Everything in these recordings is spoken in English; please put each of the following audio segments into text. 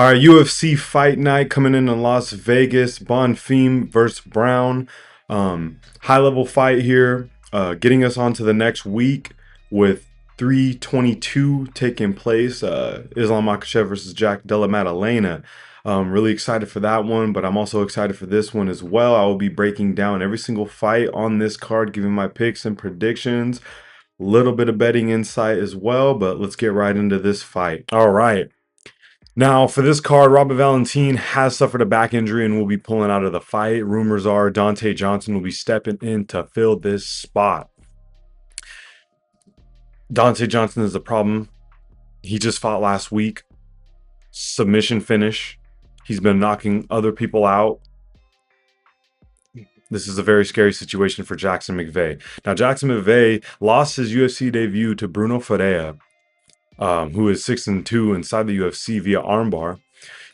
All right, UFC Fight Night coming in Las Vegas. Bomfim versus Brown. High level fight here, getting us on to the next week with 322 taking place. Islam Makhachev versus Jack Della Maddalena. Really excited for that one, but I'm also excited for this one as well. I will be breaking down every single fight on this card, giving my picks and predictions. Little bit of betting insight as well, but let's get right into this fight. All right. Now, for this card, Robert Valentin has suffered a back injury and will be pulling out of the fight. Rumors are Dante Johnson will be stepping in to fill this spot. Dante Johnson is the problem. He just fought last week. Submission finish. He's been knocking other people out. This is a very scary situation for Jackson McVeigh. Now, Jackson McVeigh lost his UFC debut to Bruno Ferreira, who is 6-2 inside the UFC via armbar.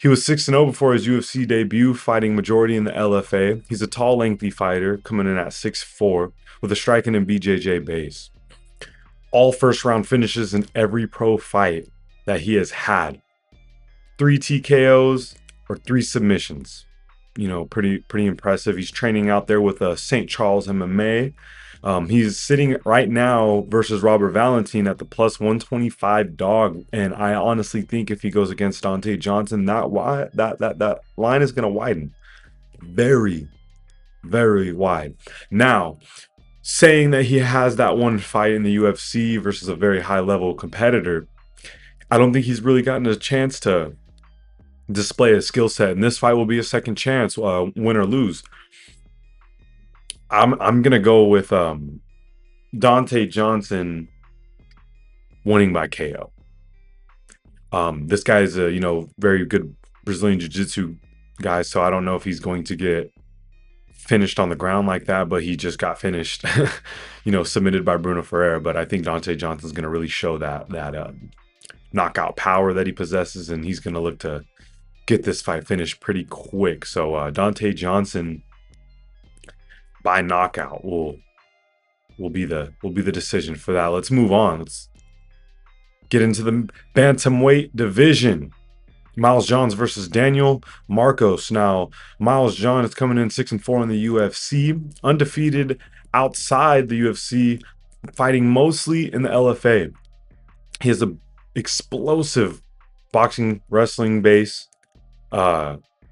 He was 6-0 before his UFC debut, fighting majority in the LFA. He's a tall, lengthy fighter, coming in at 6'4", with a striking and BJJ base. All first-round finishes in every pro fight that he has had. 3 TKOs or 3 submissions. You know, pretty impressive. He's training out there with St. Charles MMA. He's sitting right now versus Robert Valentin at the plus 125 dog, and I honestly think if he goes against Dante Johnson, that line is going to widen very, very wide. Now, saying that he has that one fight in the UFC versus a very high level competitor, I don't think he's really gotten a chance to display his skill set, and this fight will be a second chance, win or lose. I'm gonna go with Dante Johnson winning by KO. This guy is a very good Brazilian Jiu-Jitsu guy, so I don't know if he's going to get finished on the ground like that, but he just got finished, submitted by Bruno Ferreira. But I think Dante Johnson's gonna really show that knockout power that he possesses, and he's gonna look to get this fight finished pretty quick. So Dante Johnson by knockout will be the decision for that. Let's move on. Let's get into the bantamweight division. Miles Johns versus Daniel Marcos. Now, Miles John is coming in 6-4 in the UFC, undefeated outside the UFC, fighting mostly in the LFA. He has a explosive boxing wrestling base.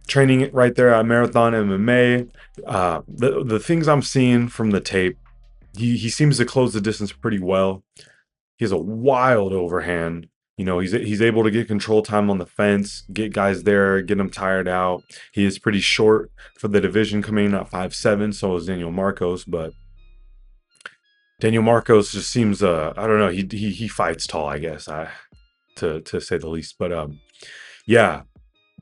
Training it right there at Marathon MMA. The things I'm seeing from the tape, he seems to close the distance pretty well. He has a wild overhand. He's able to get control time on the fence, get guys there, get them tired out. He is pretty short for the division, coming in at 5'7", so is Daniel Marcos. But Daniel Marcos just seems I don't know, he fights tall, I guess, to say the least. But yeah.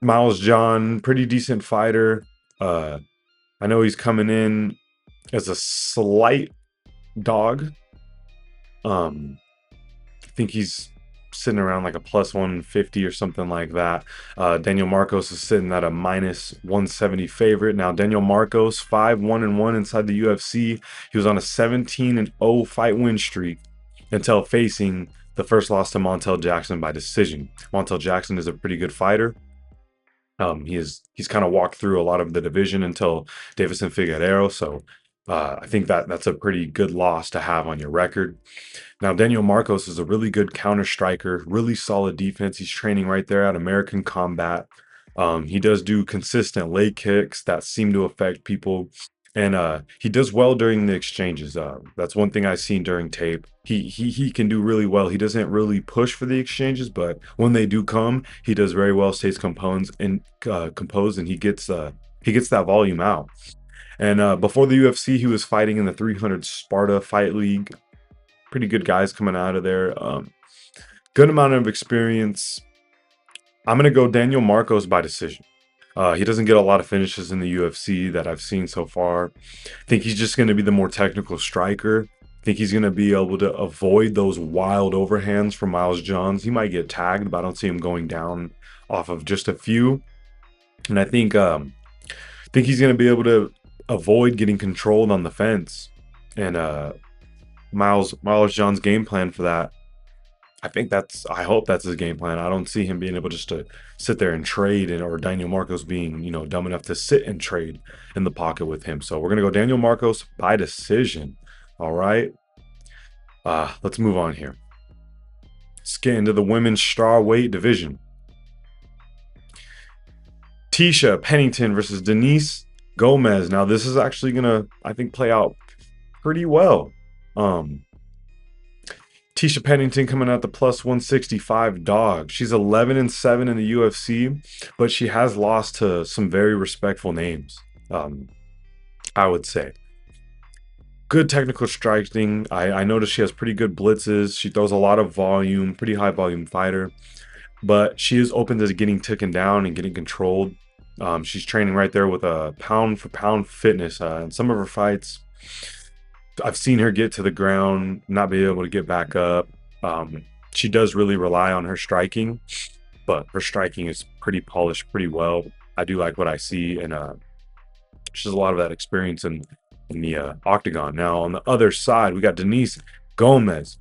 Miles John, pretty decent fighter. I know he's coming in as a slight dog. I think he's sitting around like a plus 150 or something like that. Daniel Marcos is sitting at a minus 170 favorite. Now, Daniel Marcos, 5-1-1 inside the UFC. He was on a 17-0 fight win streak until facing the first loss to Montel Jackson by decision. Montel Jackson is a pretty good fighter. He's kind of walked through a lot of the division until Davison Figueiredo, so I think that's a pretty good loss to have on your record. Now, Daniel Marcos is a really good counter striker, really solid defense. He's training right there at American Combat. He does do consistent leg kicks that seem to affect people, and he does well during the exchanges. That's one thing I've seen during tape. He can do really well. He doesn't really push for the exchanges, but when they do come, he does very well. Stays composed, and he gets that volume out. And before the UFC, he was fighting in the 300 Sparta Fight League. Pretty good guys coming out of there. Good amount of experience. I'm gonna go Daniel Marcos by decision. He doesn't get a lot of finishes in the UFC that I've seen so far. I think he's just going to be the more technical striker. I think he's going to be able to avoid those wild overhands from Miles Johns. He might get tagged, but I don't see him going down off of just a few. And I think he's going to be able to avoid getting controlled on the fence. And Miles Johns' game plan for that I hope that's his game plan. I don't see him being able just to sit there and trade, or Daniel Marcos being, dumb enough to sit and trade in the pocket with him. So we're gonna go Daniel Marcos by decision. All right. Let's move on here. Let's get into the women's strawweight division. Tisha Pennington versus Denise Gomez. Now this is actually gonna, I think, play out pretty well. Tisha Pennington coming out the plus 165 dog. She's 11-7 in the UFC, but she has lost to some very respectful names. I would say good technical striking. I noticed she has pretty good blitzes. She throws a lot of volume, pretty high volume fighter, but she is open to getting taken down and getting controlled. She's training right there with a pound for pound fitness. In some of her fights, I've seen her get to the ground, not be able to get back up. She does really rely on her striking, but her striking is pretty polished, pretty well. I do like what I see, and she has a lot of that experience in the octagon. Now on the other side, we got Denise Gomez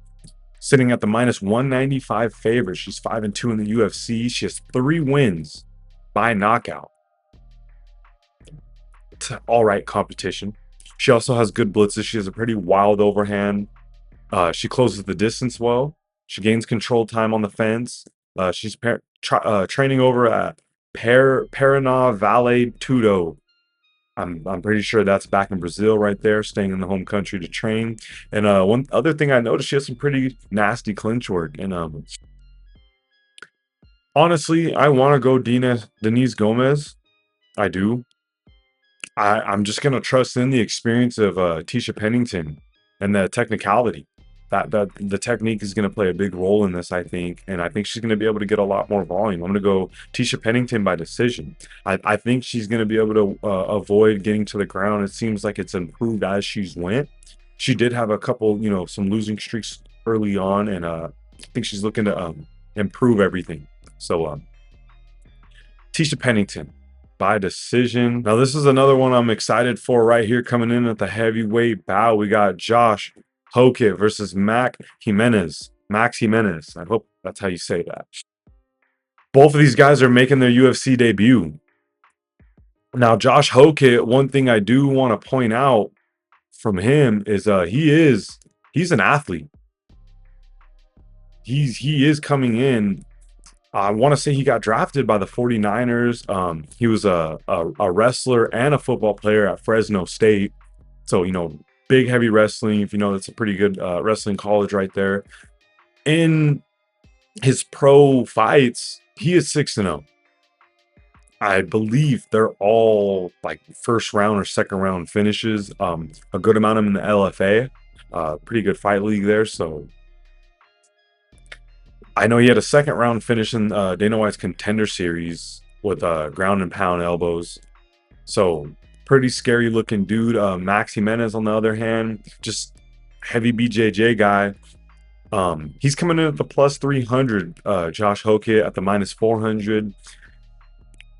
sitting at the minus 195 favorite. She's 5-2 in the UFC. She has 3 wins by knockout. It's an all right competition. She also has good blitzes. She has a pretty wild overhand. She closes the distance well. She gains control time on the fence. She's training over at Paraná Vale Tudo. I'm pretty sure that's back in Brazil right there, staying in the home country to train. And one other thing I noticed, she has some pretty nasty clinch work. And honestly, I want to go Denise Gomez. I do. I'm just gonna trust in the experience of Tisha Pennington and the technicality. That the technique is gonna play a big role in this, I think, and I think she's gonna be able to get a lot more volume. I'm gonna go Tisha Pennington by decision. I think she's gonna be able to avoid getting to the ground. It seems like it's improved as she's went. She did have a couple, some losing streaks early on, and I think she's looking to improve everything. So Tisha Pennington by decision. Now, this is another one I'm excited for right here coming in at the heavyweight bout. We got Josh Hokit versus Max Jimenez. I hope that's how you say that. Both of these guys are making their UFC debut. Now, Josh Hokit, one thing I do want to point out from him is he's an athlete. He is coming in. I want to say he got drafted by the 49ers. He was a wrestler and a football player at Fresno State. So, big, heavy wrestling. If that's a pretty good wrestling college right there. In his pro fights, he is 6-0. I believe they're all like first round or second round finishes. A good amount of them in the LFA. Pretty good fight league there. So I know he had a second round finish in Dana White's Contender Series with ground and pound elbows. So pretty scary looking dude. Max Jimenez, on the other hand, just heavy BJJ guy. He's coming in at the plus 300. Josh Hokit at the minus 400.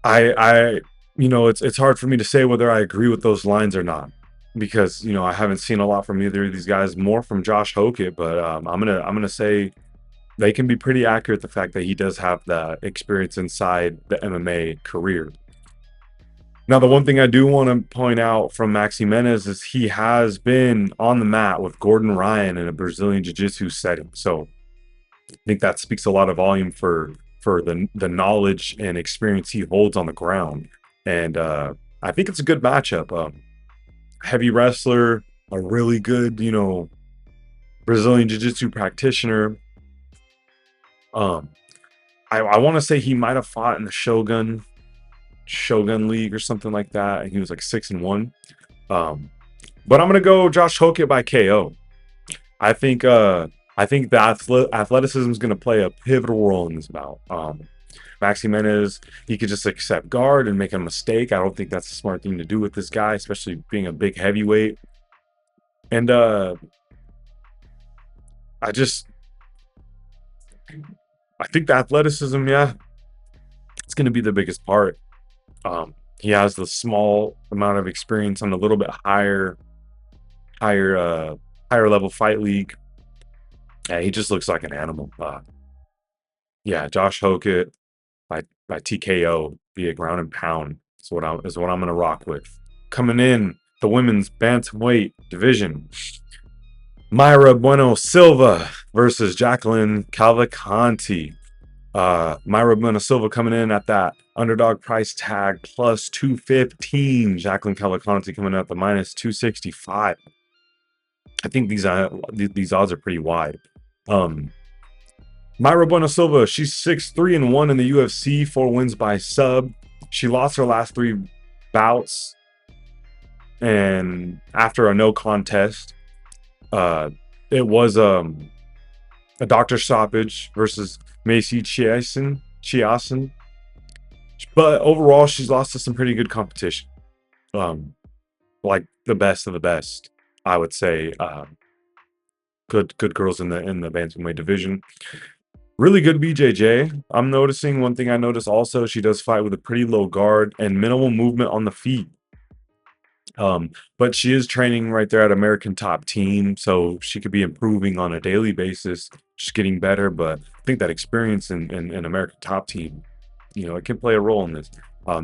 It's hard for me to say whether I agree with those lines or not, because I haven't seen a lot from either of these guys. More from Josh Hokit, but I'm gonna say they can be pretty accurate. The fact that he does have the experience inside the MMA career. Now, the one thing I do want to point out from Max Jimenez is he has been on the mat with Gordon Ryan in a Brazilian Jiu-Jitsu setting. So I think that speaks a lot of volume for the knowledge and experience he holds on the ground. And I think it's a good matchup. Heavy wrestler, a really good, Brazilian Jiu-Jitsu practitioner. I want to say he might have fought in the Shogun League or something like that, and he was like 6-1. But I'm gonna go Josh Hokit by KO. I think the athleticism is gonna play a pivotal role in this bout. Max Jimenez, he could just accept guard and make a mistake. I don't think that's a smart thing to do with this guy, especially being a big heavyweight. And I think the athleticism, yeah, it's going to be the biggest part. He has the small amount of experience on a little bit higher level fight league. Yeah, he just looks like an animal. Yeah, Josh Hokett by TKO via ground and pound is what I'm gonna rock with. Coming in the women's bantamweight division, Mayra Bueno Silva versus Jacqueline Cavalcanti. Mayra Bueno Silva coming in at that underdog price tag plus 215. Jacqueline Cavalcanti coming in at the minus 265. I think these odds are pretty wide. Mayra Bueno Silva, she's 6-3-1 in the UFC, 4 wins by sub. She lost her last 3 bouts, and after a no contest, it was a doctor stoppage versus Macy Chiasen. But overall, she's lost to some pretty good competition. Like the best of the best, I would say. Good girls in the bantamweight division. Really good BJJ. I'm noticing one thing I noticed also, she does fight with a pretty low guard and minimal movement on the feet. But she is training right there at American Top Team, so she could be improving on a daily basis, just getting better. But I think that experience in American Top Team, it can play a role in this.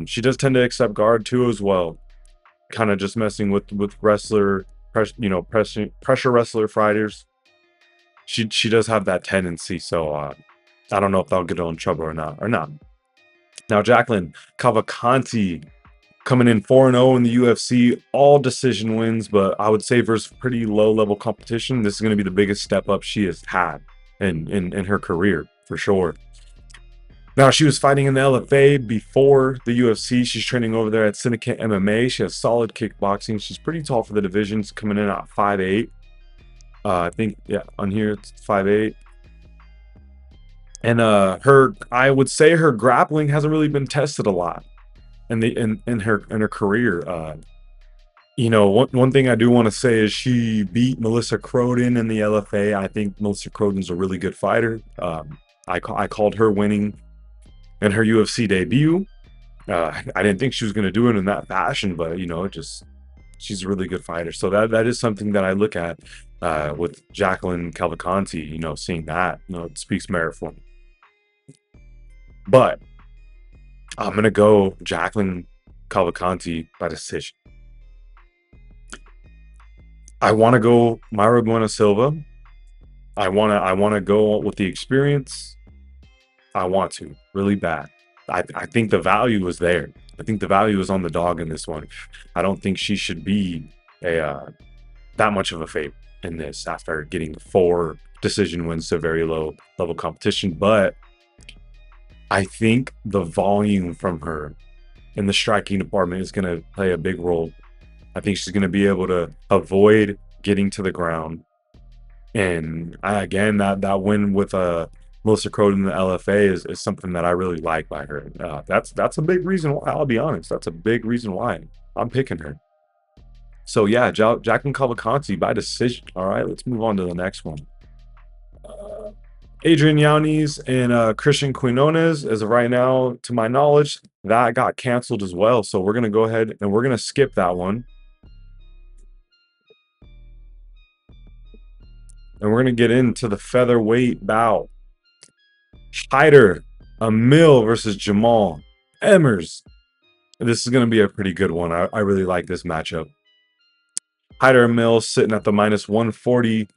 She does tend to accept guard too as well, kind of just messing with pressure wrestler fighters. She does have that tendency, so I don't know if that'll get her in trouble or not. Now, Jacqueline Cavalcanti coming in 4-0 in the UFC, all decision wins, but I would say versus pretty low-level competition, this is going to be the biggest step up she has had in her career, for sure. Now, she was fighting in the LFA before the UFC. She's training over there at Syndicate MMA. She has solid kickboxing. She's pretty tall for the divisions, coming in at 5'8". I think, yeah, on here it's 5'8". And I would say her grappling hasn't really been tested a lot in her career. One thing I do want to say is she beat Melissa Croden in the LFA. I think Melissa Croden's a really good fighter. I called her winning in her UFC debut. I didn't think she was going to do it in that fashion, but she's a really good fighter. So that is something that I look at with Jacqueline Cavalcanti. Seeing that, it speaks merit for me. But I'm gonna go Jacqueline Cavalcanti by decision. I want to go Mayra Bueno Silva. I want to go with the experience. I want to really bad. I think the value is there. I think the value is on the dog in this one. I don't think she should be that much of a favorite in this after getting 4 decision wins to very low level competition. But I think the volume from her in the striking department is going to play a big role. I think she's going to be able to avoid getting to the ground. And again, that win with Melissa Croden in the LFA is something that I really like by her. That's a big reason why, I'll be honest. That's a big reason why I'm picking her. So yeah, Jacqueline Cavalcanti by decision. All right, let's move on to the next one. Adrian Yanez and Christian Quinones, as of right now, to my knowledge, that got canceled as well. So we're gonna go ahead and we're gonna skip that one. And we're gonna get into the featherweight bout. Hyder Emil versus Jamal Emmers. This is gonna be a pretty good one. I really like this matchup. Hyder Emil sitting at the minus 140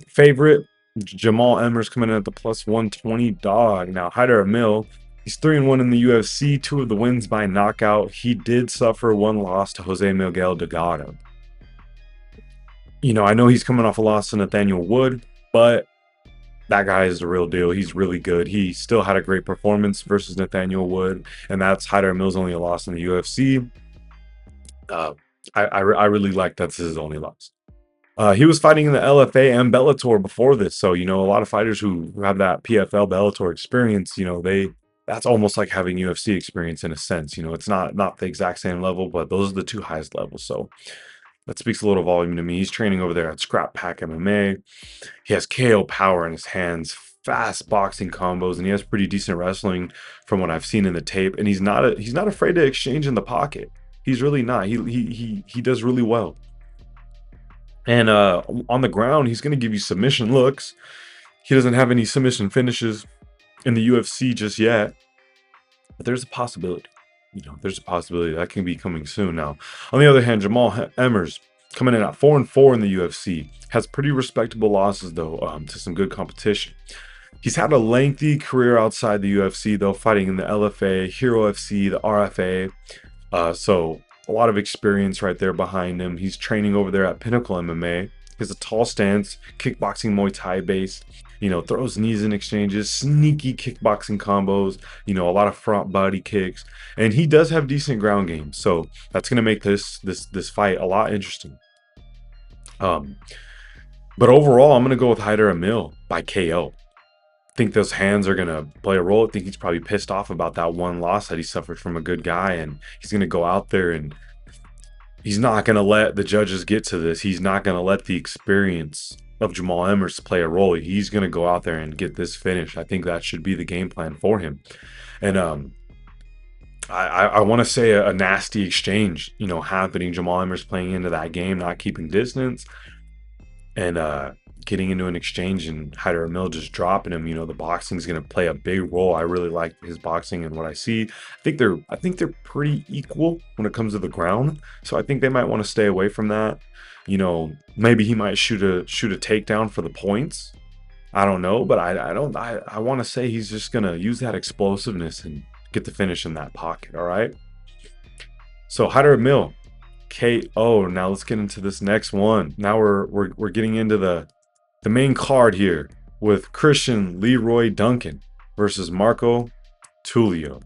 favorite. Jamal Emmers coming in at the plus 120 dog. Now, Hyder Emil, he's 3-1 in the UFC, 2 of the wins by knockout. He did suffer 1 loss to Jose Miguel Delgado. I know he's coming off a loss to Nathaniel Wood, but that guy is the real deal. He's really good. He still had a great performance versus Nathaniel Wood, and that's Hyder Emil's only loss in the UFC. I really like that's his only loss. He was fighting in the LFA and Bellator before this, so a lot of fighters who have that PFL Bellator experience, that's almost like having UFC experience in a sense. It's not the exact same level, but those are the 2 highest levels. So that speaks a little volume to me. He's training over there at Scrap Pack MMA. He has KO power in his hands, fast boxing combos, and he has pretty decent wrestling from what I've seen in the tape. And he's not afraid to exchange in the pocket. He's really not. He does really well. And on the ground, he's going to give you submission looks. He doesn't have any submission finishes in the UFC just yet, but there's a possibility. There's a possibility that can be coming soon. Now, on the other hand, Jamal Emmers coming in at 4-4 in the UFC has pretty respectable losses though, to some good competition. He's had a lengthy career outside the UFC though, fighting in the LFA, Hero FC, the RFA. So a lot of experience right there behind him. He's training over there at Pinnacle MMA. He has a tall stance, kickboxing, Muay Thai based. Throws knees in exchanges, sneaky kickboxing combos. A lot of front body kicks, and he does have decent ground game. So that's gonna make this fight a lot interesting. But overall, I'm gonna go with Hyder Emil by KO. Think those hands are gonna play a role. I think he's probably pissed off about that one loss that he suffered from a good guy, and he's gonna go out there and he's not gonna let the judges get to this. He's not gonna let the experience of Jamal Emmers play a role. He's gonna go out there and get this finish. I think that should be the game plan for him. And I want to say a nasty exchange, happening. Jamal Emmers playing into that game, not keeping distance, and getting into an exchange and Hyder Emil just dropping him. The boxing's going to play a big role. I really like his boxing and what I see. I think they're pretty equal when it comes to the ground. So I think they might want to stay away from that. Maybe he might shoot a takedown for the points. I don't know, but I want to say he's just going to use that explosiveness and get the finish in that pocket. All right. So Hyder Emil, KO. Now let's get into this next one. Now we're getting into the main card here with Christian Leroy Duncan versus Marco Tulio.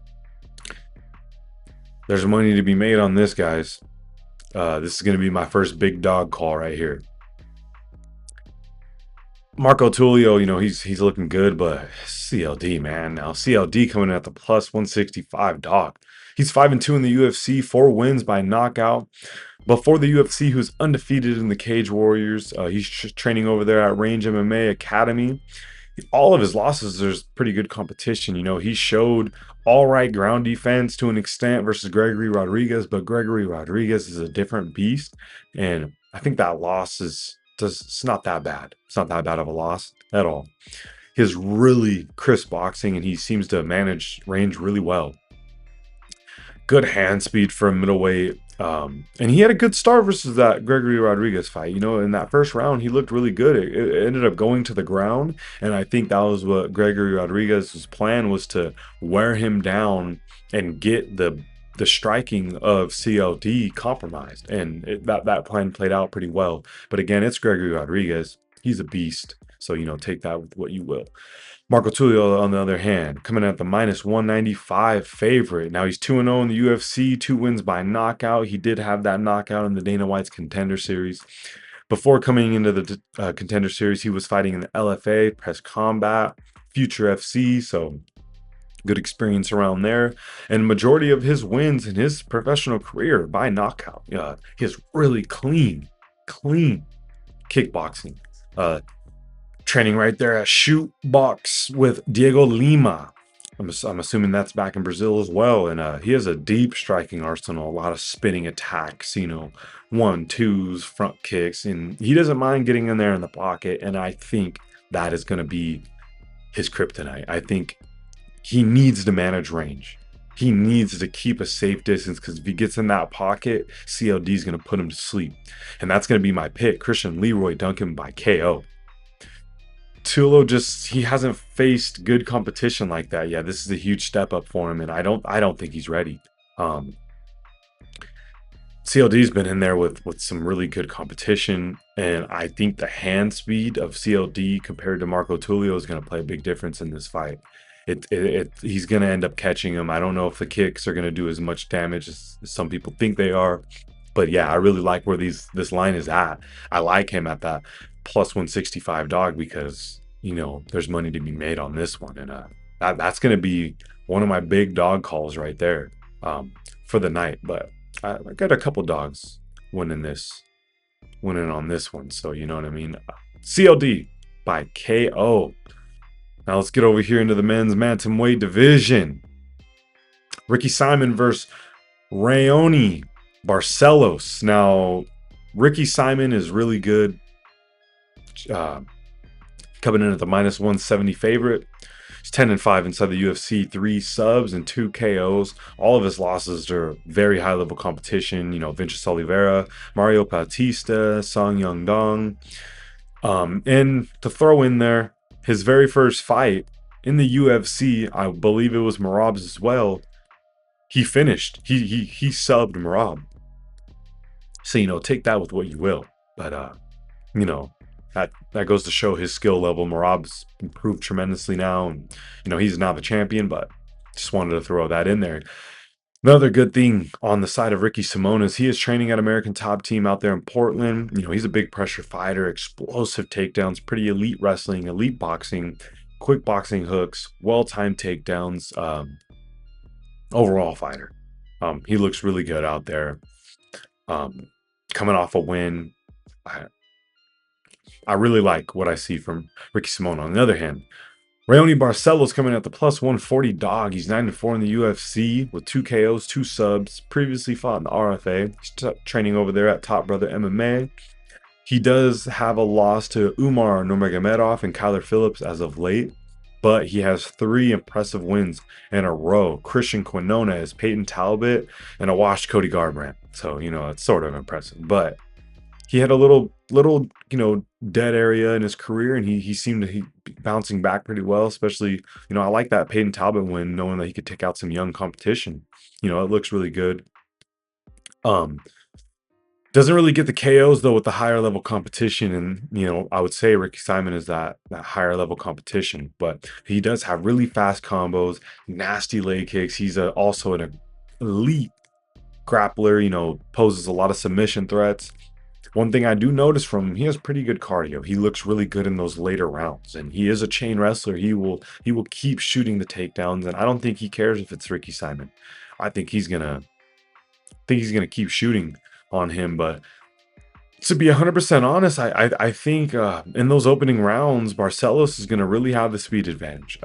There's money to be made on this, guys. This is going to be my first big dog call right here. Marco Tulio, he's looking good, but CLD, man. Now CLD coming in at the plus 165 dog. He's 5-2 in the UFC, 4 wins by knockout. Before the UFC, who's undefeated in the Cage Warriors. He's training over there at Range MMA Academy. All of his losses, there's pretty good competition. He showed all right ground defense to an extent versus Gregory Rodriguez, but Gregory Rodriguez is a different beast. And I think that loss it's not that bad. It's not that bad of a loss at all. He has really crisp boxing, and he seems to manage range really well. Good hand speed for a middleweight. And he had a good start versus that Gregory Rodriguez fight. In that first round, he looked really good. It ended up going to the ground, and I think that was what Gregory Rodriguez's plan was, to wear him down and get the striking of CLD compromised. And that plan played out pretty well. But again, it's Gregory Rodriguez. He's a beast. So, take that with what you will. Marco Tulio, on the other hand, coming at the minus 195 favorite. Now he's 2-0 in the UFC, 2 wins by knockout. He did have that knockout in the Dana White's Contender Series. Before coming into the Contender Series, he was fighting in the LFA, Press Combat, Future FC, so good experience around there. And majority of his wins in his professional career by knockout. He has really clean kickboxing. Training right there at Shoot Box with Diego Lima. I'm assuming that's back in Brazil as well. And he has a deep striking arsenal, a lot of spinning attacks, 1-2s, front kicks. And he doesn't mind getting in there in the pocket. And I think that is going to be his kryptonite. I think he needs to manage range. He needs to keep a safe distance, because if he gets in that pocket, CLD is going to put him to sleep. And that's going to be my pick, Christian Leroy Duncan by KO. Tulio he hasn't faced good competition like that. Yeah, this is a huge step up for him, and I don't think he's ready. CLD's been in there with some really good competition, and I think the hand speed of CLD compared to Marco Tulio is going to play a big difference in this fight. He's going to end up catching him. I don't know if the kicks are going to do as much damage as some people think they are, but yeah, I really like where this line is at. I like him at that plus 165 dog, because there's money to be made on this one, and that's going to be one of my big dog calls right there for the night. But I got a couple dogs winning on this one, so you know what I mean. CLD by KO. Now let's get over here into the men's bantamweight division. Ricky Simon versus Raoni Barcelos. Now, Ricky Simon is really good. Uh, Coming in at the -170 favorite. He's 10-5 inside the UFC, 3 subs and 2 KOs. All of his losses are very high level competition. Vinicius Oliveira, Mario Bautista, Song Young Dong. And to throw in there, his very first fight in the UFC, I believe it was Merab's as well. He finished. He subbed Merab. So take that with what you will. But you know, that goes to show his skill level. Merab's improved tremendously now, and he's now the champion. But just wanted to throw that in there. Another good thing on the side of Ricky Simón is he is training at American Top Team out there in Portland. He's a big pressure fighter, explosive takedowns, pretty elite wrestling, elite boxing, quick boxing hooks, well-timed takedowns. Overall fighter. He looks really good out there. Coming off a win. I really like what I see from Ricky Simón. On the other hand, Raoni Barcelos coming at the +140 dog. He's 9-4 in the UFC with 2 KOs, 2 subs. Previously fought in the RFA. He's training over there at Top Brother MMA. He does have a loss to Umar Nurmagomedov and Kyler Phillips as of late, but he has 3 impressive wins in a row. Christian Quinones, Peyton Talbot, and a washed Cody Garbrandt. So, it's sort of impressive. But he had a little dead area in his career, and he seemed to be bouncing back pretty well. Especially, I like that Peyton Talbot win, knowing that he could take out some young competition. It looks really good. Doesn't really get the KOs though with the higher level competition, and I would say Ricky Simon is that higher level competition, but he does have really fast combos, nasty leg kicks. He's also an elite grappler. Poses a lot of submission threats. One thing I do notice from him, he has pretty good cardio. He looks really good in those later rounds, and he is a chain wrestler. He will keep shooting the takedowns, and I don't think he cares if it's Ricky Simon. I think he's gonna keep shooting on him. But to be 100% honest, I think in those opening rounds, Barcelos is gonna really have the speed advantage.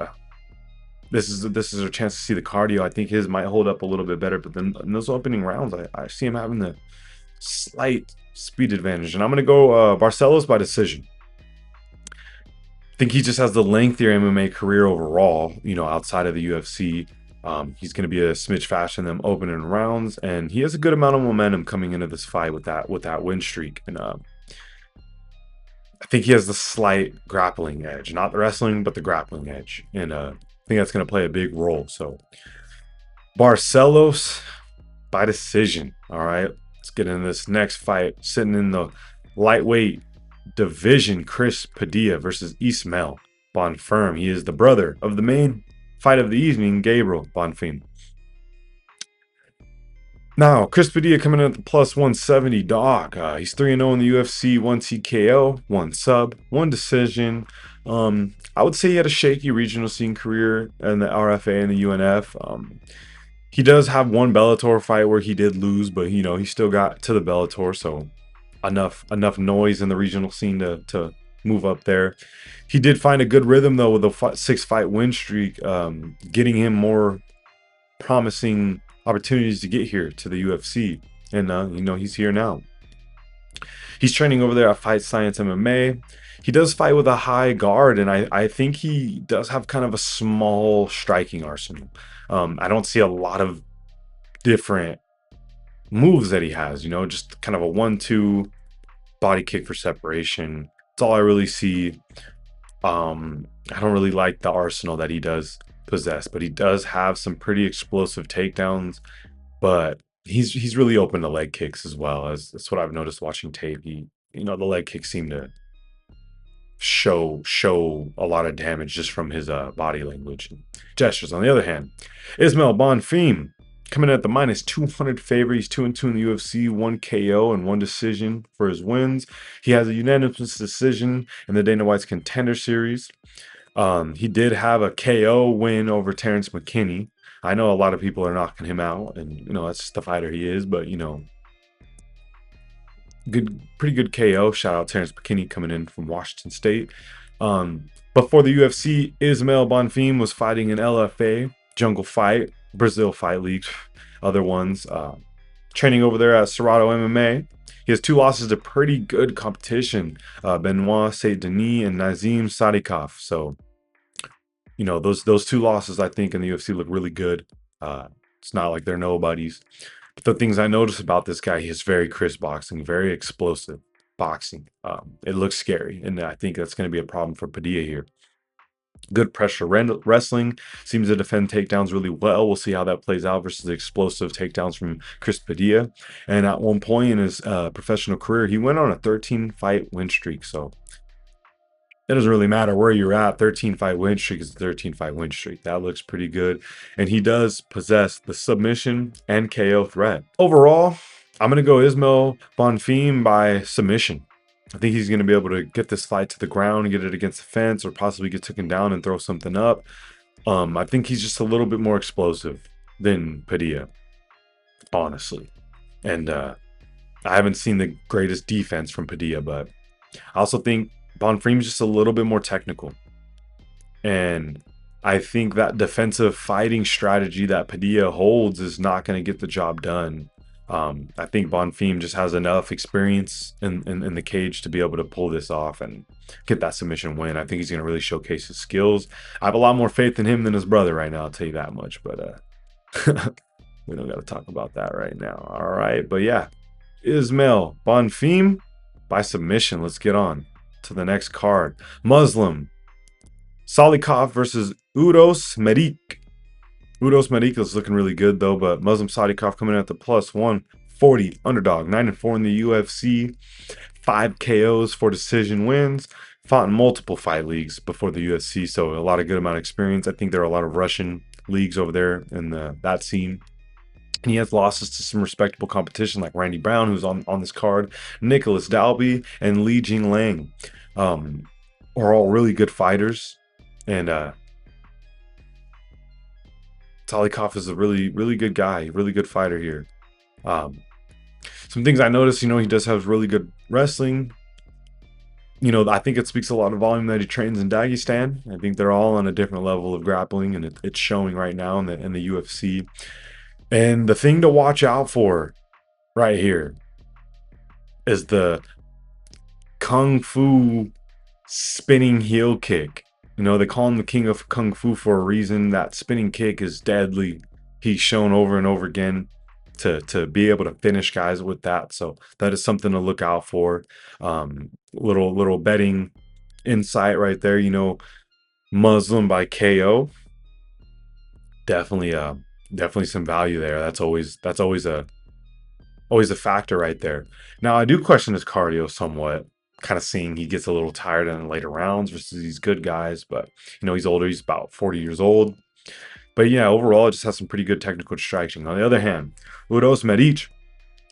This is a chance to see the cardio. I think his might hold up a little bit better, but then in those opening rounds, I see him having the slight speed advantage, and I'm gonna go Barcelos by decision. I think he just has the lengthier MMA career overall, outside of the UFC. He's going to be a smidge faster than them opening rounds, and he has a good amount of momentum coming into this fight with that win streak. And I think he has the slight grappling edge, not the wrestling, but the grappling edge, and I think that's going to play a big role. So Barcelos by decision. All right. Let's get into this next fight. Sitting in the lightweight division, Chris Padilla versus Ismael Bomfim. He is the brother of the main fight of the evening, Gabriel Bomfim. Now, Chris Padilla coming in at the +170 dog. He's 3-0 in the UFC, 1 TKO, 1 sub, 1 decision. I would say he had a shaky regional scene career in the RFA and the UNF. He does have 1 Bellator fight where he did lose, but he still got to the Bellator, so enough noise in the regional scene to move up there. He did find a good rhythm though with a 6-fight win streak, getting him more promising opportunities to get here to the UFC, and he's here now. He's training over there at Fight Science MMA. He does fight with a high guard, and I think he does have kind of a small striking arsenal. I don't see a lot of different moves that he has, just kind of a 1-2 body kick for separation. That's all I really see. I don't really like the arsenal that he does possess, but he does have some pretty explosive takedowns, but he's really open to leg kicks as well. As that's what I've noticed watching tape. The leg kicks seem to show a lot of damage just from his body language and gestures. On the other hand, Ismael Bomfim coming in at the -200 favor. He's 2-2 in the UFC, 1 KO and 1 decision for his wins. He has a unanimous decision in the Dana White's Contender Series. He did have a KO win over Terrence McKinney. I know a lot of people are knocking him out, and that's just the fighter he is, but pretty good KO. Shout out Terrence McKinney coming in from Washington State. But for the UFC, Ismael Bomfim was fighting in LFA, Jungle Fight, Brazil Fight League, other ones. Training over there at Serrato MMA. He has 2 losses to pretty good competition, Benoit Saint Denis and Nazim Sadikov. So, those 2 losses I think in the UFC look really good. It's not like they're nobodies. But the things I notice about this guy, he has very crisp boxing, very explosive boxing. It looks scary, and I think that's going to be a problem for Padilla here. Good pressure wrestling, seems to defend takedowns really well. We'll see how that plays out versus the explosive takedowns from Chris Padilla. And at one point in his professional career, he went on a 13-fight win streak. So it doesn't really matter where you're at. 13-fight win streak is a 13-fight win streak. That looks pretty good. And he does possess the submission and KO threat. Overall, I'm going to go Ismail Bonfim by submission. I think he's going to be able to get this fight to the ground and get it against the fence, or possibly get taken down and throw something up. I think he's just a little bit more explosive than Padilla, honestly. And I haven't seen the greatest defense from Padilla, but I also think Bonfim's just a little bit more technical. And I think that defensive fighting strategy that Padilla holds is not going to get the job done. I think Bonfim just has enough experience in the cage to be able to pull this off and get that submission win. I think he's going to really showcase his skills. I have a lot more faith in him than his brother right now, I'll tell you that much. But we don't got to talk about that right now. All right. But yeah, Ismail Bonfim by submission. Let's get on to the next card. Muslim Salikov versus Uros Medik. Uros Medik is looking really good though, but Muslim Salikov coming at the plus 140 underdog, 9-4 in the UFC, 5 KOs, 4 decision wins, fought in multiple fight leagues before the UFC, so a lot of good amount of experience. I think there are a lot of Russian leagues over there in that scene. And he has losses to some respectable competition like Randy Brown, who's on this card, Nicholas Dalby, and Li Jinglang. Are all really good fighters. And Salikov is a really, really good guy, really good fighter here. Some things I noticed, he does have really good wrestling. I think it speaks a lot of volume that he trains in Dagestan. I think they're all on a different level of grappling, and it's showing right now in the UFC. And the thing to watch out for right here is the Kung Fu spinning heel kick. They call him the king of Kung Fu for a reason. That spinning kick is deadly. He's shown over and over again to be able to finish guys with that. So that is something to look out for. Little betting insight right there. Muslim by KO. Definitely some value there. That's always a factor right there. Now I do question his cardio somewhat. Kind of seeing he gets a little tired in the later rounds versus these good guys, but he's older. He's about 40 years old. But yeah, overall, it just has some pretty good technical striking. On the other hand, Uros Medic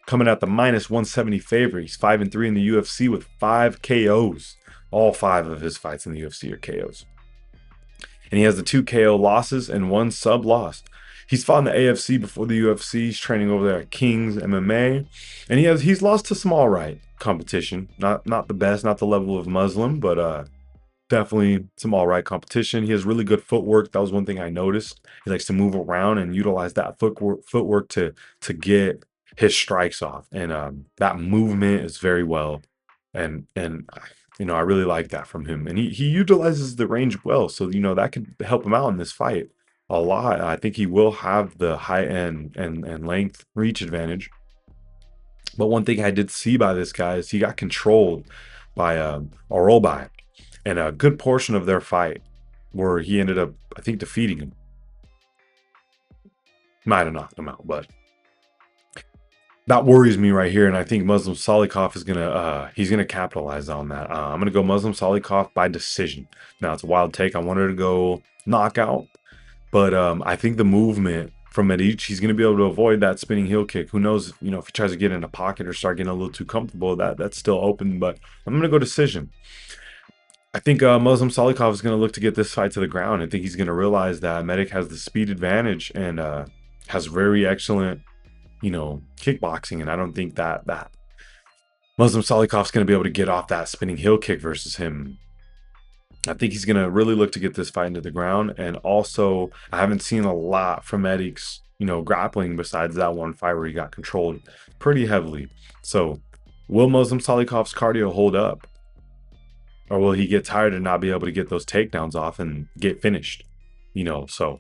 coming at the minus 170 favorite. He's 5-3 in the UFC with 5 KOs. All 5 of his fights in the UFC are KOs. And he has the 2 KO losses and 1 sub loss. He's fought in the AFC before the UFC. He's training over there at King's MMA. And he's lost to small right competition. Not the best, not the level of Muslim, but definitely some all right competition. He has really good footwork. That was one thing I noticed. He likes to move around and utilize that footwork to get his strikes off. And that movement is very well. And I really like that from him. And he utilizes the range well. So, that could help him out in this fight a lot. I think he will have the high end and length reach advantage. But one thing I did see by this guy is he got controlled by Orobai, and a good portion of their fight where he ended up, I think, defeating him. Might have knocked him out, but that worries me right here. And I think Muslim Salikov is gonna capitalize on that. I'm gonna go Muslim Salikov by decision. Now it's a wild take. I wanted to go knockout, but I think the movement from Medic, he's going to be able to avoid that spinning heel kick. Who knows, if he tries to get in a pocket or start getting a little too comfortable, that's still open. But I'm going to go decision. I think Muslim Salikov is going to look to get this fight to the ground. I think he's going to realize that Medic has the speed advantage and has very excellent, kickboxing. And I don't think that Muslim Salikov's going to be able to get off that spinning heel kick versus him. I think he's going to really look to get this fight into the ground. And also, I haven't seen a lot from Medic's, grappling besides that one fight where he got controlled pretty heavily. So Will Muslim Salikov's cardio hold up? Or will he get tired and not be able to get those takedowns off and get finished? So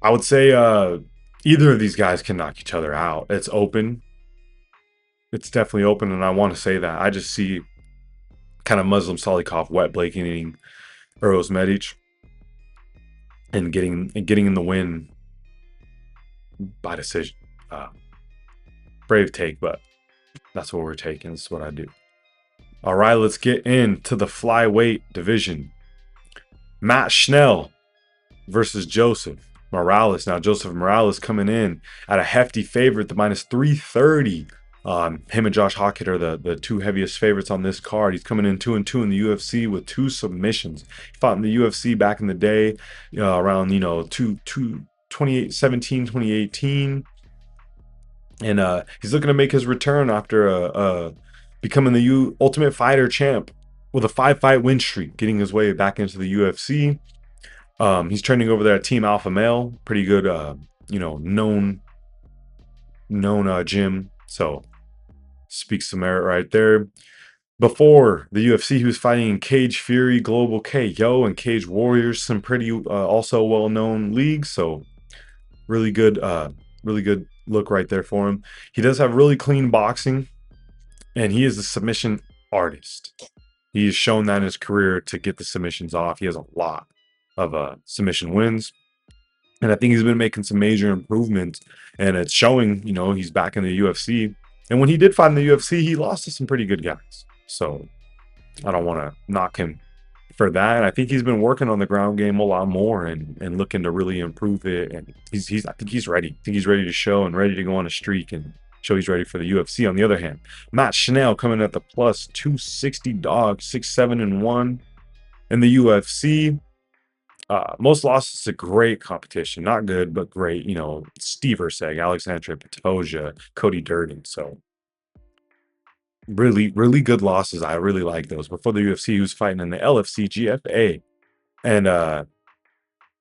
I would say either of these guys can knock each other out. It's open. It's definitely open, and I want to say that. I just see kind of Muslim Salikov wet blanketing Uros Medic and getting in the win by decision. Brave take, but that's what we're taking. That's what I do. All right, let's get into the flyweight division. Matt Schnell versus Joseph Morales. Now, Joseph Morales coming in at a hefty favorite, the minus 330. Him and Josh Hockett are the two heaviest favorites on this card. He's coming in 2-2 in the UFC with 2 submissions. He fought in the UFC back in the day, around 2017, 2018. And he's looking to make his return after becoming the Ultimate Fighter champ with a 5-fight win streak, getting his way back into the UFC. He's training over there at Team Alpha Male, pretty good, known gym. So speaks some merit right there. Before the UFC, he was fighting in Cage Fury, Global KO, and Cage Warriors, some pretty also well-known leagues. So really good look right there for him. He does have really clean boxing, and he is a submission artist. He has shown that in his career to get the submissions off. He has a lot of submission wins, and I think he's been making some major improvements, and it's showing. He's back in the UFC, and when he did fight in the UFC, he lost to some pretty good guys. So I don't want to knock him for that. And I think he's been working on the ground game a lot more and looking to really improve it. And I think he's ready. I think he's ready to show and ready to go on a streak and show he's ready for the UFC. On the other hand, Matt Schnell coming at the plus 260 dog, 6-7-1 in the UFC. Most losses to great competition, not good, but great. Steve Erceg, Alexandre Pantoja, Cody Durden. So really, really good losses. I really like those. Before the UFC, he was fighting in the LFC GFA. And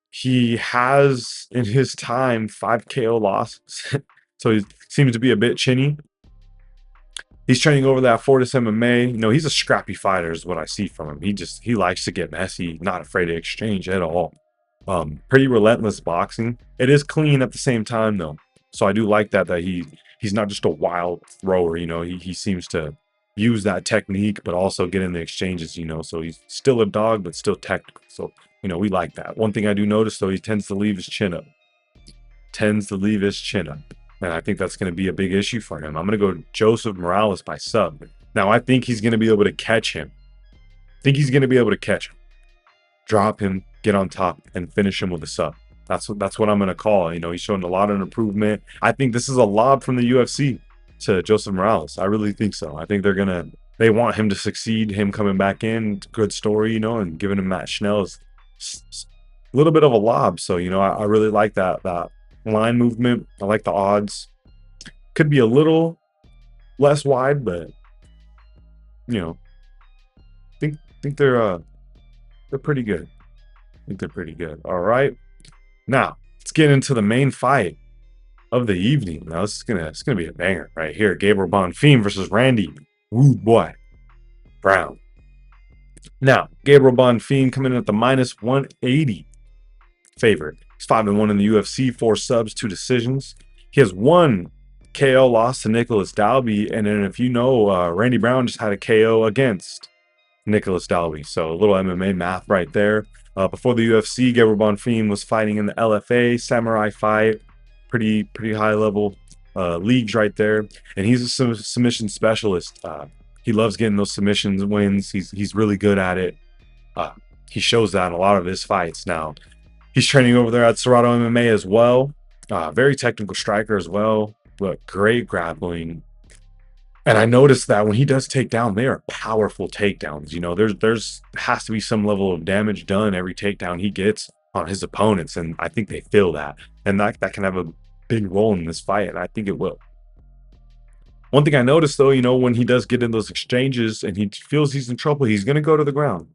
he has, in his time, 5 KO losses. So he seems to be a bit chinny. He's training over that Fortis MMA. He's a scrappy fighter is what I see from him. He likes to get messy, not afraid to exchange at all. Pretty relentless boxing. It is clean at the same time, though. So I do like that he's not just a wild thrower. He seems to use that technique, but also get in the exchanges. So he's still a dog, but still technical. So we like that. One thing I do notice, though, he tends to leave his chin up. And I think that's going to be a big issue for him. I'm going to go Joseph Morales by sub. Now, I think he's going to be able to catch him. Drop him, get on top, and finish him with a sub. That's what I'm going to call. He's showing a lot of improvement. I think this is a lob from the UFC to Joseph Morales. I really think so. I think they want him to succeed, him coming back in. Good story, and giving him Matt Schnell is a little bit of a lob. So, I really like that line movement. I like the odds. Could be a little less wide, but think they're pretty good. All right, now let's get into the main fight of the evening. Now it's gonna be a banger right here. Gabriel Bomfim versus Randy Rude Boy Brown. Now Gabriel Bomfim coming in at the minus 180 favorite. He's 5-1 in the UFC, 4 subs, 2 decisions. He has 1 KO loss to Nicholas Dalby, and then if Randy Brown just had a KO against Nicholas Dalby. So a little MMA math right there. Before the UFC, Gabriel Bomfim was fighting in the LFA, Samurai Fight, pretty high level leagues right there, and he's a submission specialist. He loves getting those submissions wins. He's really good at it. He shows that in a lot of his fights now. He's training over there at Serato MMA as well. Very technical striker as well, but great grappling. And I noticed that when he does take down, they are powerful takedowns. There's has to be some level of damage done every takedown he gets on his opponents, and I think they feel that. And that can have a big role in this fight, and I think it will. One thing I noticed, though, when he does get in those exchanges and he feels he's in trouble, he's going to go to the ground.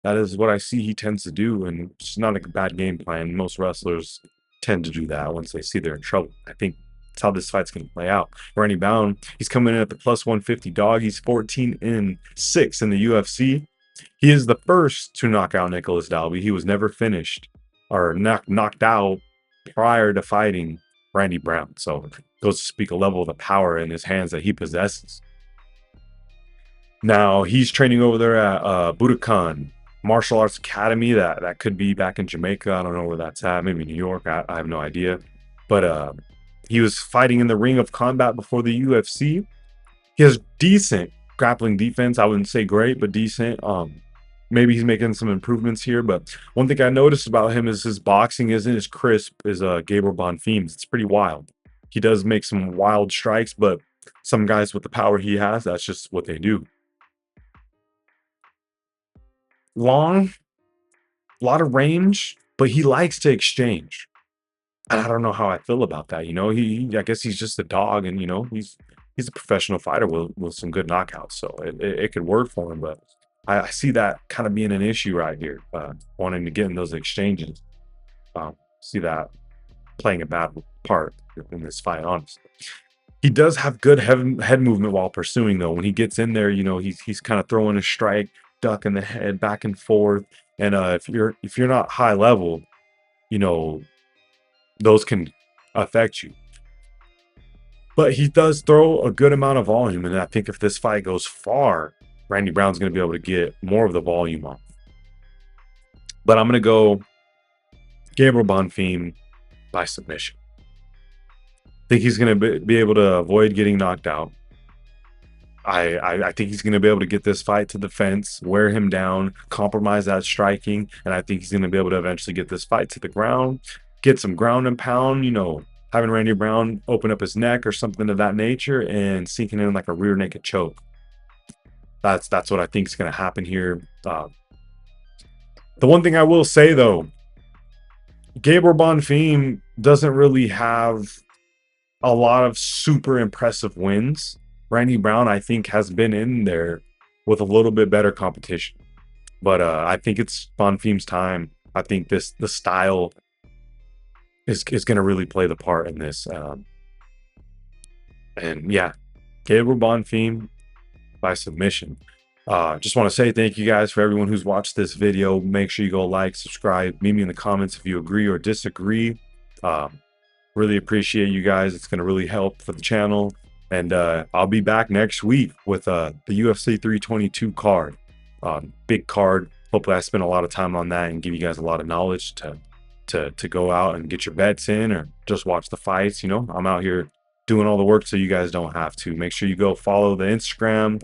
That is what I see he tends to do, and it's not a bad game plan. Most wrestlers tend to do that once they see they're in trouble. I think That's how this fight's going to play out. Randy Brown, he's coming in at the plus 150 dog. He's 14-6 in the UFC. He is the first to knock out Nicholas Dalby. He was never finished or knocked out prior to fighting Randy Brown. So it goes to speak a level of the power in his hands that he possesses. Now he's training over there at Budokan Martial Arts Academy. That could be back in Jamaica. I don't know where that's at. Maybe New York. I have no idea. But he was fighting in the ring of combat before the UFC. He has decent grappling defense. I wouldn't say great, but decent. Maybe he's making some improvements here. But one thing I noticed about him is his boxing isn't as crisp as Gabriel Bonfim's. It's pretty wild. He does make some wild strikes, but some guys with the power he has, that's just what they do. Long, a lot of range, but he likes to exchange. And I don't know how I feel about that. I guess he's just a dog, and he's a professional fighter with some good knockouts, so it could work for him. But I see that kind of being an issue right here, wanting to get in those exchanges. See that playing a bad part in this fight, honestly. He does have good head movement while pursuing, though. When he gets in there, he's kind of throwing a strike, ducking the head back and forth. And if you're not high level, you know those can affect you. But he does throw a good amount of volume, and I think if this fight goes far, Randy Brown's going to be able to get more of the volume off. But I'm going to go Gabriel Bonfim by submission. I think he's going to be able to avoid getting knocked out. I think he's going to be able to get this fight to the fence, wear him down, compromise that striking, and I think he's going to be able to eventually get this fight to the ground, get some ground and pound, having Randy Brown open up his neck or something of that nature and sinking in like a rear naked choke. That's what I think is going to happen here. The one thing I will say, though, Gabriel Bonfim doesn't really have a lot of super impressive wins. Randy Brown, I think, has been in there with a little bit better competition. But I think it's Bonfim's time. I think the style is going to really play the part in this. And yeah, Gabriel Bonfim by submission. Just want to say thank you guys for everyone who's watched this video. Make sure you go like, subscribe, leave me in the comments if you agree or disagree. Really appreciate you guys. It's going to really help for the channel. And I'll be back next week with the UFC 322 card. Big card. Hopefully I spend a lot of time on that and give you guys a lot of knowledge to go out and get your bets in or just watch the fights. I'm out here doing all the work so you guys don't have to. Make sure you go follow the Instagram.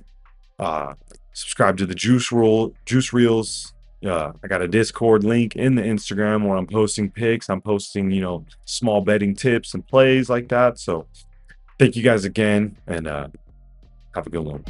Subscribe to the Juice Reels. I got a Discord link in the Instagram where I'm posting pics. I'm posting, small betting tips and plays like that. So thank you guys again, and have a good one.